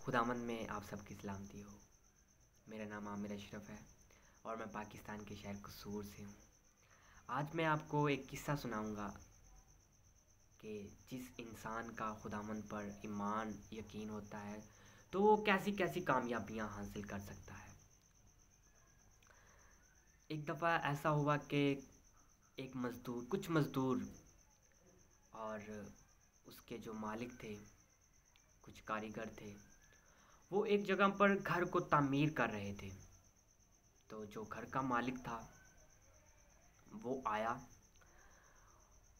खुदावंद में आप सबकी सलामती हो। मेरा नाम आमिर अशरफ है और मैं पाकिस्तान के शहर कसूर से हूँ। आज मैं आपको एक किस्सा सुनाऊंगा कि जिस इंसान का खुदावंद पर ईमान यकीन होता है तो वो कैसी कैसी कामयाबियाँ हासिल कर सकता है। एक दफ़ा ऐसा हुआ कि कुछ मज़दूर और उसके जो मालिक थे, कुछ कारीगर थे, वो एक जगह पर घर को तामीर कर रहे थे। तो जो घर का मालिक था वो आया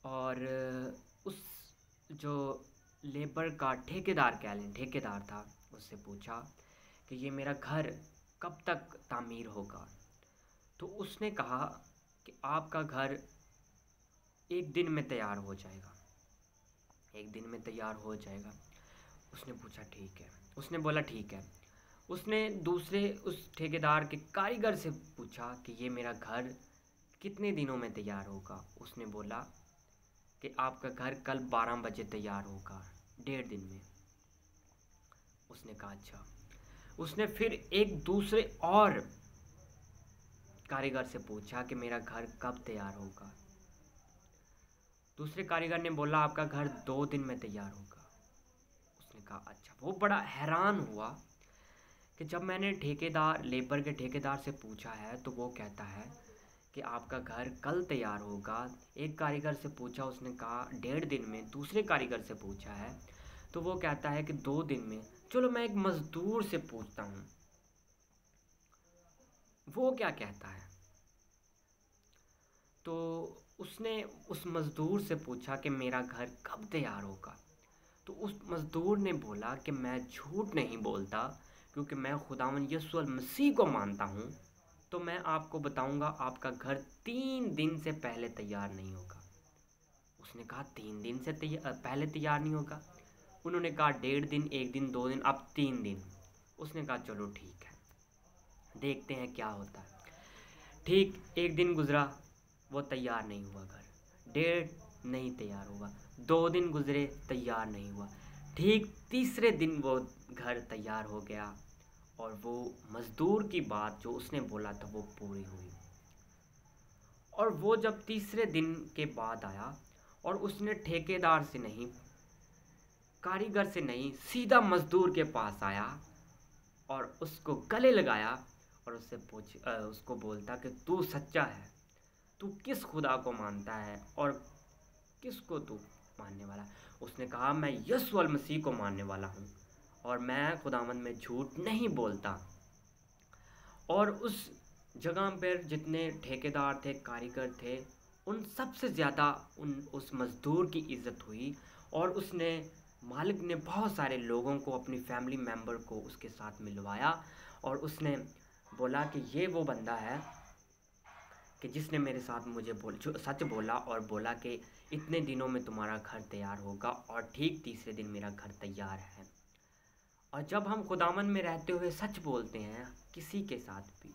और उस जो लेबर का ठेकेदार था, उससे पूछा कि ये मेरा घर कब तक तामीर होगा। तो उसने कहा कि आपका घर एक दिन में तैयार हो जाएगा, एक दिन में तैयार हो जाएगा। उसने पूछा ठीक है, उसने बोला ठीक है। उसने दूसरे उस ठेकेदार के कारीगर से पूछा कि ये मेरा घर कितने दिनों में तैयार होगा। उसने बोला कि आपका घर कल 12 बजे तैयार होगा, 1.5 दिन में। उसने कहा अच्छा। उसने फिर एक दूसरे और कारीगर से पूछा कि मेरा घर कब तैयार होगा। दूसरे कारीगर ने बोला आपका घर 2 दिन में तैयार होगा। उसने कहा अच्छा। वो बड़ा हैरान हुआ कि जब मैंने लेबर के ठेकेदार से पूछा है तो वो कहता है कि आपका घर कल तैयार होगा। एक कारीगर से पूछा, उसने कहा 1.5 दिन में। दूसरे कारीगर से पूछा है तो वो कहता है कि 2 दिन में। चलो मैं एक मज़दूर से पूछता हूँ, वो क्या कहता है। तो उसने उस मज़दूर से पूछा कि मेरा घर कब तैयार होगा। तो उस मज़दूर ने बोला कि मैं झूठ नहीं बोलता, क्योंकि मैं खुदावंद यीशु मसीह को मानता हूँ। तो मैं आपको बताऊँगा आपका घर 3 दिन से पहले तैयार नहीं होगा। उसने कहा 3 दिन से पहले तैयार नहीं होगा। उन्होंने कहा 1.5 दिन, 1 दिन, 2 दिन, अब 3 दिन। उसने कहा चलो ठीक है, देखते हैं क्या होता है। ठीक 1 दिन गुजरा, वो तैयार नहीं हुआ घर। 1.5 नहीं तैयार हुआ। 2 दिन गुजरे, तैयार नहीं हुआ। ठीक तीसरे दिन वो घर तैयार हो गया और वो मज़दूर की बात जो उसने बोला था वो पूरी हुई। और वो जब तीसरे दिन के बाद आया और उसने ठेकेदार से नहीं, कारीगर से नहीं, सीधा मज़दूर के पास आया और उसको गले लगाया और उसको बोलता कि तू सच्चा है, तू किस खुदा को मानता है और किसको तू मानने वाला है। उसने कहा मैं यीशु मसीह को मानने वाला हूँ और मैं खुदावंद में झूठ नहीं बोलता। और उस जगह पर जितने ठेकेदार थे, कारीगर थे, उन सबसे ज़्यादा उस मज़दूर की इज़्ज़त हुई। और उसने मालिक ने बहुत सारे लोगों को, अपनी फैमिली मेम्बर को उसके साथ मिलवाया और उसने बोला कि ये वो बंदा है कि जिसने मेरे साथ जो सच बोला और बोला कि इतने दिनों में तुम्हारा घर तैयार होगा। और ठीक तीसरे दिन मेरा घर तैयार है। और जब हम खुदावंद में रहते हुए सच बोलते हैं किसी के साथ भी,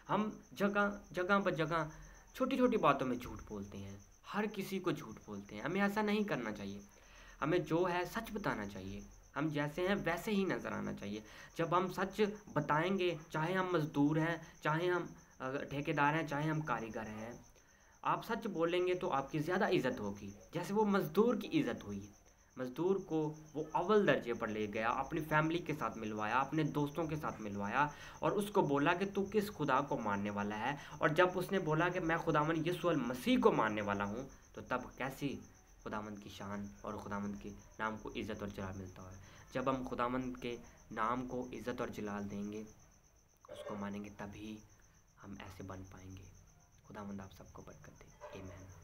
हम जगह छोटी छोटी बातों में झूठ बोलते हैं, हर किसी को झूठ बोलते हैं। हमें ऐसा नहीं करना चाहिए। हमें जो है सच बताना चाहिए। हम जैसे हैं वैसे ही नज़र आना चाहिए। जब हम सच बताएंगे, चाहे हम मज़दूर हैं, चाहे हम ठेकेदार हैं, चाहे हम कारीगर हैं, आप सच बोलेंगे तो आपकी ज़्यादा इज़्ज़त होगी। जैसे वो मज़दूर की इज़्ज़त हुई। मज़दूर को वो अव्वल दर्जे पर ले गया, अपनी फैमिली के साथ मिलवाया, अपने दोस्तों के साथ मिलवाया और उसको बोला कि तू किस खुदा को मानने वाला है। और जब उसने बोला कि मैं खुदावंद यीशु मसीह को मानने वाला हूँ, तो तब कैसी खुदावंद की शान और खुदावंद के नाम को इज़्ज़त और जलाल मिलता है। जब हम खुदावंद के नाम को इज़्ज़त और जलाल देंगे, उसको मानेंगे, तभी हम ऐसे बन पाएंगे। खुदावंद आप सबको बरकत दे। आमीन।